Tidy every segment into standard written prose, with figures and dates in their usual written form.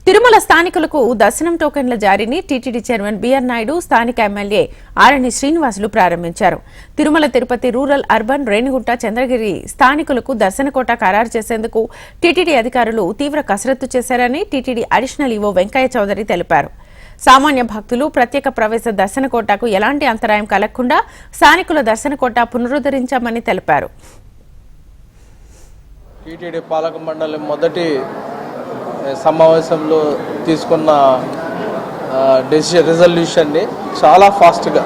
తిరుమల స్థానికులకు దర్శనం టోకెన్ల జారీని TTD chairman BR Naidu, స్థానిక ఎమ్మెల్యే ఆరణి శ్రీనివాసులు ప్రారంభించారు. తిరుమల తిరుపతి రూరల్, అర్బన్, రేణిగుంట, చంద్రగిరి స్థానికులకు దర్శన కోటా ఖరారు చేసేందుకు టీటీడీ అధికారులు తీవ్ర కసరత్తు చేశారని TTD additional EO Venkaiah Chowdary తెలిపారు. సామాన్య భక్తులు ప్రత్యేక ప్రవేశ దర్శన కోటాకు ఎలాంటి అంతరాయం కలగకుండా స్థానికుల దర్శన కోటా పునరుద్ధరించామని తెలిపారు. టీటీడీ పాలక మండలి మొదటి సమావేశంలో తీసుకున్న రిజల్యూషన్ని చాలా ఫాస్ట్గా,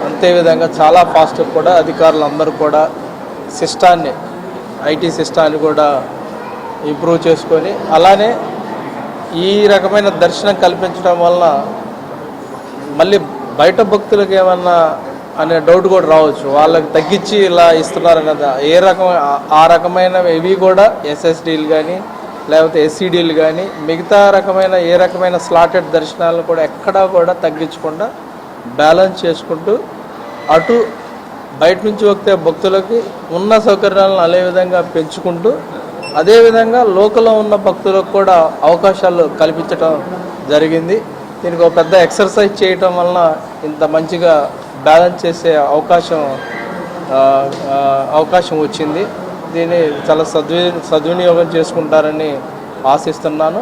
అంతేవిధంగా చాలా ఫాస్ట్గా కూడా అధికారులందరూ కూడా సిస్టాన్ని, ఐటీ సిస్టాన్ని కూడా ఇంప్రూవ్ చేసుకొని, అలానే ఈ రకమైన దర్శనం కల్పించడం వలన మళ్ళీ బయట భక్తులకు ఏమన్నా అనే డౌట్ కూడా రావచ్చు. వాళ్ళకి తగ్గించి ఇలా ఇస్తున్నారన్నది ఆ రకమైన ఇవి కూడా ఎస్ఎస్డీలు కానీ లేకపోతే ఎస్సీడీలు కానీ మిగతా రకమైన స్లాటెడ్ దర్శనాలను కూడా ఎక్కడా కూడా తగ్గించకుండా బ్యాలెన్స్ చేసుకుంటూ అటు బయట నుంచి వస్తే భక్తులకి ఉన్న సౌకర్యాలను అదే విధంగా పెంచుకుంటూ అదేవిధంగా లోకల్లో ఉన్న భక్తులకు కూడా అవకాశాలు కల్పించడం జరిగింది. దీనికి ఒక పెద్ద ఎక్సర్సైజ్ చేయటం వలన ఇంత మంచిగా బ్యాలెన్స్ చేసే అవకాశం వచ్చింది. దీన్ని చాలా సద్వినియోగం చేసుకుంటారని ఆశిస్తున్నాను.